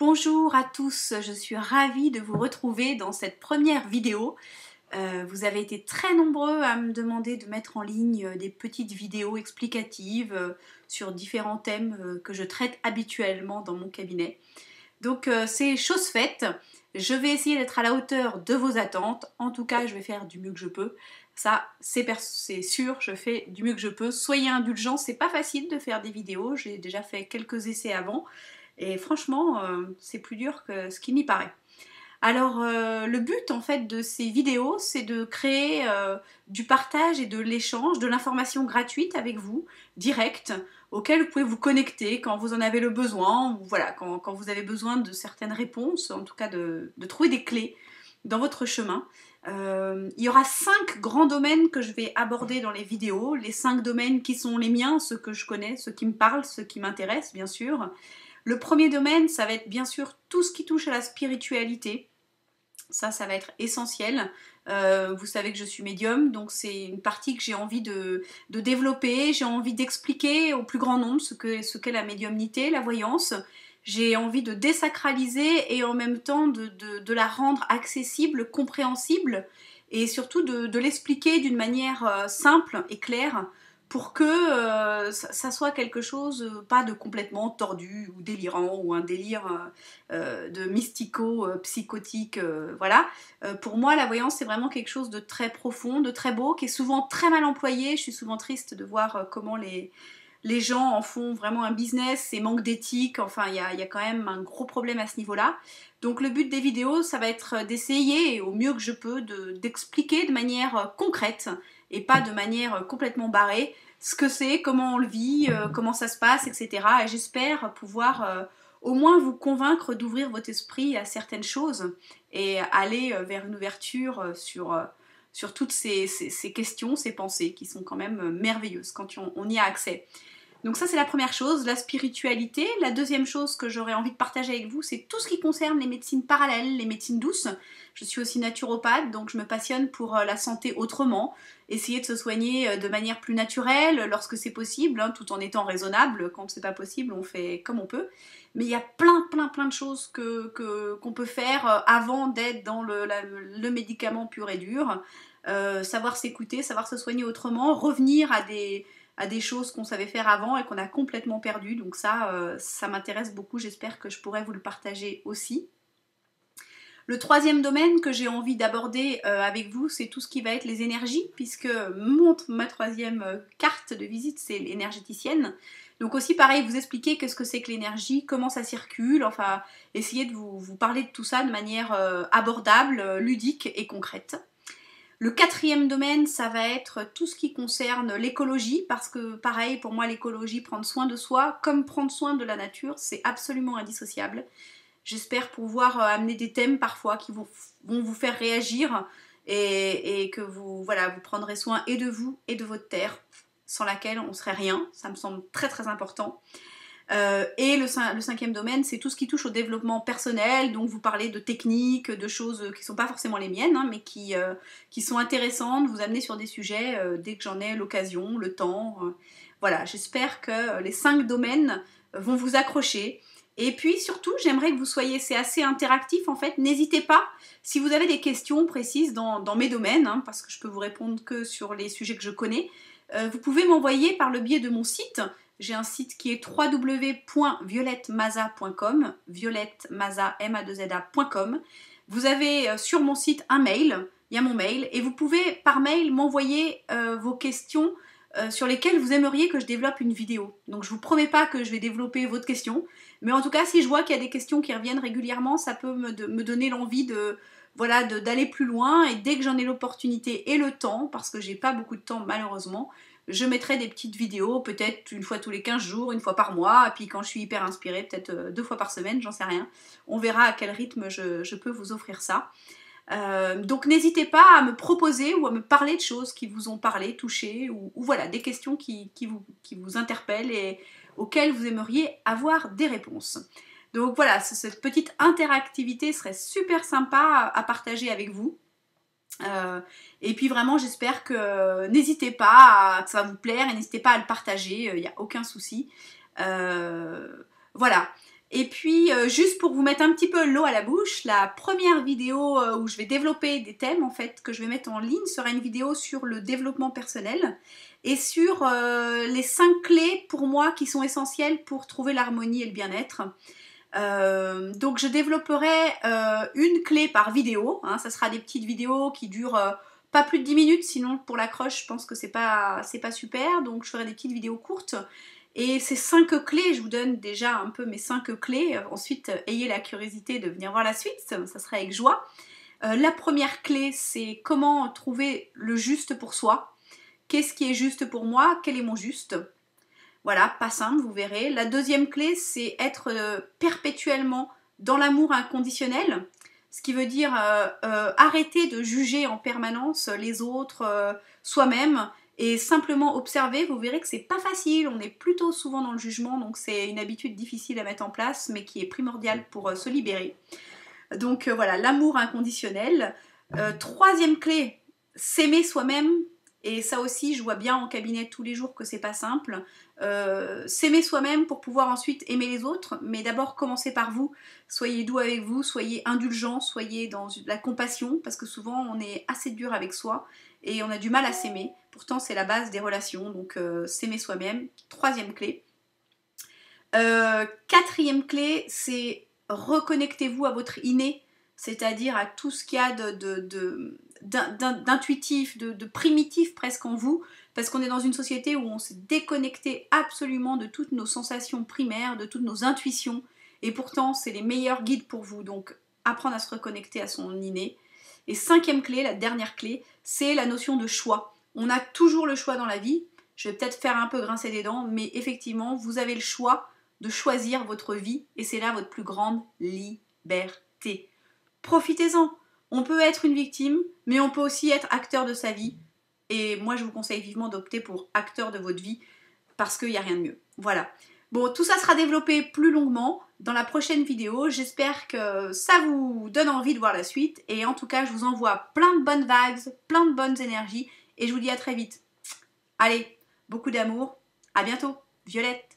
Bonjour à tous, je suis ravie de vous retrouver dans cette première vidéo. Vous avez été très nombreux à me demander de mettre en ligne des petites vidéos explicatives sur différents thèmes que je traite habituellement dans mon cabinet. Donc c'est chose faite, je vais essayer d'être à la hauteur de vos attentes, en tout cas je vais faire du mieux que je peux. Ça c'est sûr, je fais du mieux que je peux. Soyez indulgents, c'est pas facile de faire des vidéos, j'ai déjà fait quelques essais avant. Et franchement, c'est plus dur que ce qu'il n'y paraît. Alors, le but en fait de ces vidéos, c'est de créer du partage et de l'échange, de l'information gratuite avec vous, directe, auquel vous pouvez vous connecter quand vous en avez le besoin, ou voilà, quand vous avez besoin de certaines réponses, en tout cas de trouver des clés dans votre chemin. Il y aura 5 grands domaines que je vais aborder dans les vidéos, les 5 domaines qui sont les miens, ceux que je connais, ceux qui me parlent, ceux qui m'intéressent bien sûr. Le premier domaine, ça va être bien sûr tout ce qui touche à la spiritualité. Ça va être essentiel. Vous savez que je suis médium, donc c'est une partie que j'ai envie de développer. J'ai envie d'expliquer au plus grand nombre ce qu'est la médiumnité, la voyance. J'ai envie de désacraliser et en même temps de la rendre accessible, compréhensible et surtout de l'expliquer d'une manière simple et claire pour que ça soit quelque chose, pas de complètement tordu ou délirant ou un délire de mystico-psychotique, voilà. Pour moi, la voyance, c'est vraiment quelque chose de très profond, de très beau, qui est souvent très mal employé. Je suis souvent triste de voir comment les gens en font vraiment un business et manquent d'éthique. Enfin, il y a quand même un gros problème à ce niveau-là. Donc le but des vidéos, ça va être d'essayer, au mieux que je peux, d'expliquer de manière concrète et pas de manière complètement barrée ce que c'est, comment on le vit, comment ça se passe, etc. Et j'espère pouvoir au moins vous convaincre d'ouvrir votre esprit à certaines choses et aller vers une ouverture sur toutes ces questions, ces pensées qui sont quand même merveilleuses quand on y a accès. Donc ça c'est la première chose, la spiritualité. La deuxième chose que j'aurais envie de partager avec vous, c'est tout ce qui concerne les médecines parallèles, les médecines douces. Je suis aussi naturopathe, donc je me passionne pour la santé autrement, essayer de se soigner de manière plus naturelle lorsque c'est possible, hein, tout en étant raisonnable. Quand c'est pas possible, on fait comme on peut. Mais il y a plein de choses qu'on peut faire avant d'être dans le médicament pur et dur. Savoir s'écouter, savoir se soigner autrement, revenir à des choses qu'on savait faire avant et qu'on a complètement perdu. Donc ça m'intéresse beaucoup, j'espère que je pourrai vous le partager aussi. Le troisième domaine que j'ai envie d'aborder avec vous, c'est tout ce qui va être les énergies, puisque ma troisième carte de visite, c'est l'énergéticienne. Donc aussi pareil, vous expliquer qu'est-ce que c'est que l'énergie, comment ça circule, enfin essayer de vous parler de tout ça de manière abordable, ludique et concrète. Le quatrième domaine, ça va être tout ce qui concerne l'écologie, parce que pareil, pour moi, l'écologie, prendre soin de soi, comme prendre soin de la nature, c'est absolument indissociable. J'espère pouvoir amener des thèmes parfois qui vont vous faire réagir et que vous prendrez soin et de vous et de votre terre, sans laquelle on ne serait rien. Ça me semble très important. Et le cinquième domaine, c'est tout ce qui touche au développement personnel, donc vous parlez de techniques, de choses qui ne sont pas forcément les miennes, hein, mais qui sont intéressantes, vous amener sur des sujets dès que j'en ai l'occasion, le temps. Voilà, j'espère que les 5 domaines vont vous accrocher. Et puis surtout, j'aimerais que vous soyez, c'est assez interactif en fait, n'hésitez pas, si vous avez des questions précises dans mes domaines, hein, parce que je peux vous répondre que sur les sujets que je connais, vous pouvez m'envoyer par le biais de mon site. J'ai un site qui est www.violettemaza.com, violettemaza.com. Vous avez sur mon site un mail, il y a mon mail, et vous pouvez par mail m'envoyer vos questions sur lesquelles vous aimeriez que je développe une vidéo. Donc je vous promets pas que je vais développer votre question, mais en tout cas si je vois qu'il y a des questions qui reviennent régulièrement, ça peut me donner l'envie d'aller plus loin, et dès que j'en ai l'opportunité et le temps, parce que j'ai pas beaucoup de temps malheureusement, je mettrai des petites vidéos, peut-être une fois tous les 15 jours, une fois par mois, et puis quand je suis hyper inspirée, peut-être 2 fois par semaine, j'en sais rien. On verra à quel rythme je peux vous offrir ça. Donc n'hésitez pas à me proposer ou à me parler de choses qui vous ont parlé, touché, ou voilà, des questions qui vous interpellent et auxquelles vous aimeriez avoir des réponses. Donc voilà, cette petite interactivité serait super sympa à partager avec vous. Et puis vraiment j'espère que n'hésitez pas que ça va vous plaire et n'hésitez pas à le partager, il n'y a aucun souci. Voilà. Et puis, juste pour vous mettre un petit peu l'eau à la bouche, la première vidéo où je vais développer des thèmes, en fait, que je vais mettre en ligne, sera une vidéo sur le développement personnel et sur les 5 clés pour moi qui sont essentielles pour trouver l'harmonie et le bien-être. Donc je développerai une clé par vidéo, hein, ça sera des petites vidéos qui durent pas plus de 10 minutes, sinon pour l'accroche je pense que c'est pas super, donc je ferai des petites vidéos courtes. Et ces 5 clés, je vous donne déjà un peu mes 5 clés, ensuite ayez la curiosité de venir voir la suite, ça sera avec joie. La première clé, c'est comment trouver le juste pour soi. Qu'est-ce qui est juste pour moi? Quel est mon juste? Voilà, pas simple, vous verrez. La deuxième clé, c'est être perpétuellement dans l'amour inconditionnel, ce qui veut dire arrêter de juger en permanence les autres, soi-même, et simplement observer. Vous verrez que c'est pas facile, on est plutôt souvent dans le jugement, donc c'est une habitude difficile à mettre en place, mais qui est primordiale pour se libérer. Donc voilà, l'amour inconditionnel. Troisième clé, s'aimer soi-même. Et ça aussi, je vois bien en cabinet tous les jours que c'est pas simple. S'aimer soi-même pour pouvoir ensuite aimer les autres, mais d'abord commencez par vous. Soyez doux avec vous, soyez indulgents, soyez dans la compassion, parce que souvent on est assez dur avec soi et on a du mal à s'aimer. Pourtant, c'est la base des relations, donc s'aimer soi-même. Troisième clé. Quatrième clé, c'est reconnectez-vous à votre inné, c'est-à-dire à tout ce qu'il y a d'intuitif, de primitif presque en vous, parce qu'on est dans une société où on s'est déconnecté absolument de toutes nos sensations primaires, de toutes nos intuitions, et pourtant c'est les meilleurs guides pour vous, donc apprendre à se reconnecter à son inné. Et cinquième clé, la dernière clé, c'est la notion de choix. On a toujours le choix dans la vie, je vais peut-être faire un peu grincer des dents, mais effectivement, vous avez le choix de choisir votre vie, et c'est là votre plus grande liberté. Profitez-en. On peut être une victime, mais on peut aussi être acteur de sa vie. Et moi, je vous conseille vivement d'opter pour acteur de votre vie, parce qu'il n'y a rien de mieux. Voilà. Bon, tout ça sera développé plus longuement dans la prochaine vidéo. J'espère que ça vous donne envie de voir la suite. Et en tout cas, je vous envoie plein de bonnes vibes, plein de bonnes énergies. Et je vous dis à très vite. Allez, beaucoup d'amour. À bientôt. Violette.